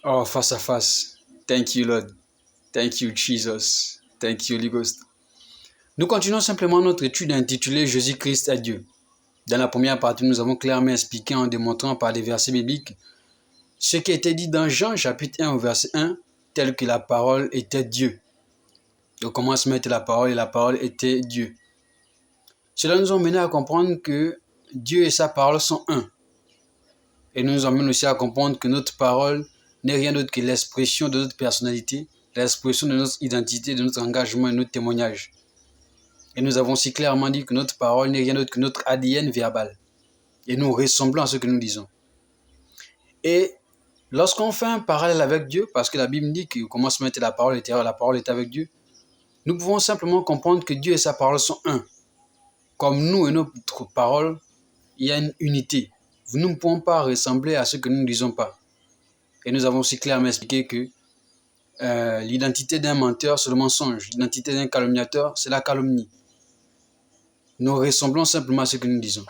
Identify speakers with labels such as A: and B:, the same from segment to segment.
A: Oh, face à face. Thank you, Lord. Thank you, Jesus. Thank you, Holy Ghost. Nous continuons simplement notre étude intitulée Jésus-Christ est Dieu. Dans la première partie, nous avons clairement expliqué en démontrant par des versets bibliques ce qui était dit dans Jean chapitre 1 au verset 1, tel que la parole était Dieu. Au commencement était la parole et la parole était Dieu. Cela nous a mené à comprendre que Dieu et sa parole sont un. Et nous emmène aussi à comprendre que notre parole n'est rien d'autre que l'expression de notre personnalité, l'expression de notre identité, de notre engagement et de notre témoignage. Et nous avons si clairement dit que notre parole n'est rien d'autre que notre ADN verbal. Et nous ressemblons à ce que nous disons. Et lorsqu'on fait un parallèle avec Dieu, parce que la Bible dit que commencement était la parole est avec Dieu, nous pouvons simplement comprendre que Dieu et sa parole sont un. Comme nous et notre parole, il y a une unité. Nous ne pouvons pas ressembler à ce que nous ne disons pas. Et nous avons aussi clairement expliqué que l'identité d'un menteur, c'est le mensonge. L'identité d'un calomniateur, c'est la calomnie. Nous ressemblons simplement à ce que nous disons.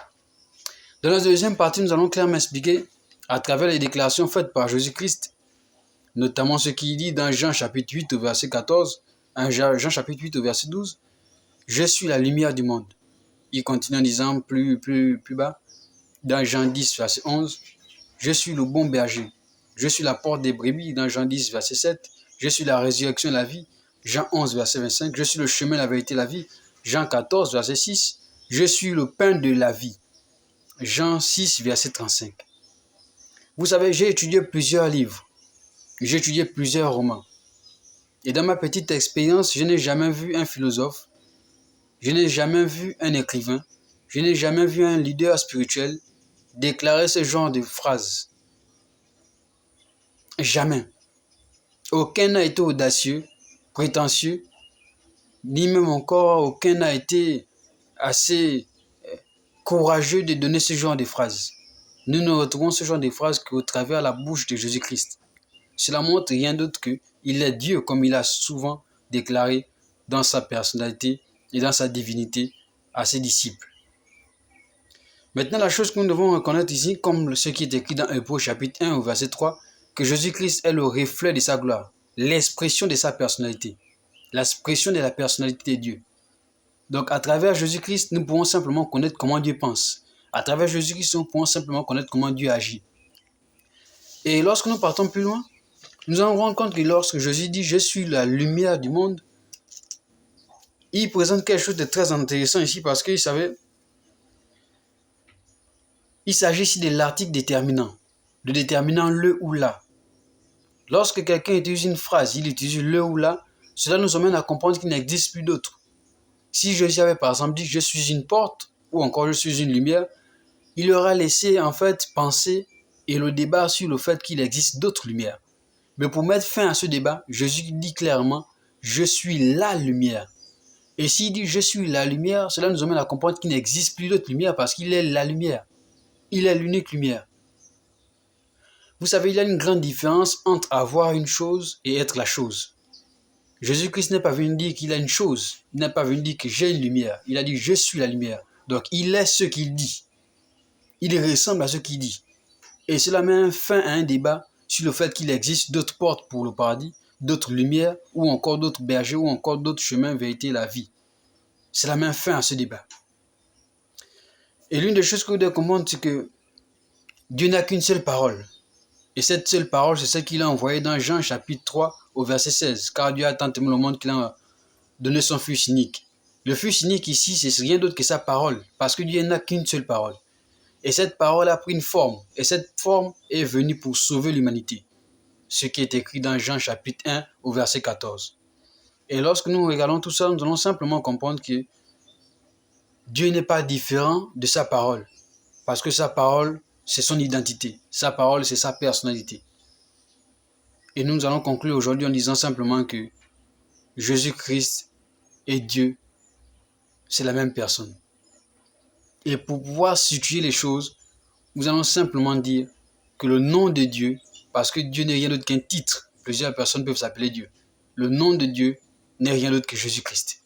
A: Dans la deuxième partie, nous allons clairement expliquer, à travers les déclarations faites par Jésus-Christ, notamment ce qu'il dit dans Jean chapitre 8 au verset 14, Jean chapitre 8 au verset 12, « Je suis la lumière du monde ». Il continue en disant plus bas, dans Jean 10 verset 11, « Je suis le bon berger ». Je suis la porte des brebis, dans Jean 10 verset 7, « Je suis la résurrection et la vie ». Jean 11 verset 25, « Je suis le chemin, la vérité et la vie ». Jean 14 verset 6, « Je suis le pain de la vie ». Jean 6 verset 35. Vous savez, j'ai étudié plusieurs livres. J'ai étudié plusieurs romans. Et dans ma petite expérience, je n'ai jamais vu un philosophe, je n'ai jamais vu un écrivain, je n'ai jamais vu un leader spirituel déclarer ce genre de phrases. Jamais. Aucun n'a été audacieux, prétentieux, ni même encore aucun n'a été assez courageux de donner ce genre de phrases. Nous ne retrouvons ce genre de phrases qu'au travers la bouche de Jésus-Christ. Cela montre rien d'autre qu'il est Dieu, comme il a souvent déclaré dans sa personnalité et dans sa divinité à ses disciples. Maintenant, la chose que nous devons reconnaître ici, comme ce qui est écrit dans Hébreux chapitre 1 au verset 3, que Jésus-Christ est le reflet de sa gloire, l'expression de sa personnalité, l'expression de la personnalité de Dieu. Donc, à travers Jésus-Christ, nous pouvons simplement connaître comment Dieu pense. À travers Jésus-Christ, nous pouvons simplement connaître comment Dieu agit. Et lorsque nous partons plus loin, nous allons rendre compte que lorsque Jésus dit « Je suis la lumière du monde », il présente quelque chose de très intéressant ici parce qu'il savait, il s'agit ici de l'article déterminant, le déterminant le ou la. Lorsque quelqu'un utilise une phrase, il utilise le ou la, cela nous amène à comprendre qu'il n'existe plus d'autre. Si Jésus avait par exemple dit « Je suis une porte » ou encore « Je suis une lumière », il aura laissé en fait penser et le débat sur le fait qu'il existe d'autres lumières. Mais pour mettre fin à ce débat, Jésus dit clairement « Je suis la lumière ». Et s'il dit « Je suis la lumière », cela nous amène à comprendre qu'il n'existe plus d'autre lumière parce qu'il est la lumière. Il est l'unique lumière. Vous savez, il y a une grande différence entre avoir une chose et être la chose. Jésus-Christ n'est pas venu dire qu'il a une chose. Il n'est pas venu dire que j'ai une lumière. Il a dit « Je suis la lumière ». Donc, il est ce qu'il dit. Il ressemble à ce qu'il dit. Et cela met fin à un débat sur le fait qu'il existe d'autres portes pour le paradis, d'autres lumières, ou encore d'autres bergers, ou encore d'autres chemins, vérité et la vie. Cela met fin à ce débat. Et l'une des choses que vous devez comprendre, c'est que Dieu n'a qu'une seule parole. Et cette seule parole, c'est celle qu'il a envoyée dans Jean chapitre 3 au verset 16. Car Dieu a tant aimé le monde qu'il a donné son Fils unique. Le Fils unique ici, c'est rien d'autre que sa parole. Parce que Dieu n'a qu'une seule parole. Et cette parole a pris une forme. Et cette forme est venue pour sauver l'humanité. Ce qui est écrit dans Jean chapitre 1 au verset 14. Et lorsque nous regardons tout ça, nous allons simplement comprendre que Dieu n'est pas différent de sa parole. Parce que sa parole, c'est son identité. Sa parole, c'est sa personnalité. Et nous allons conclure aujourd'hui en disant simplement que Jésus-Christ et Dieu, c'est la même personne. Et pour pouvoir situer les choses, nous allons simplement dire que le nom de Dieu, parce que Dieu n'est rien d'autre qu'un titre, plusieurs personnes peuvent s'appeler Dieu. Le nom de Dieu n'est rien d'autre que Jésus-Christ.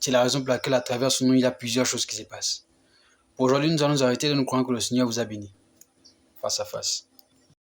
A: C'est la raison pour laquelle à travers son nom, il y a plusieurs choses qui se passent. Pour aujourd'hui, nous allons nous arrêter de nous croire que le Seigneur vous a béni. Face à face.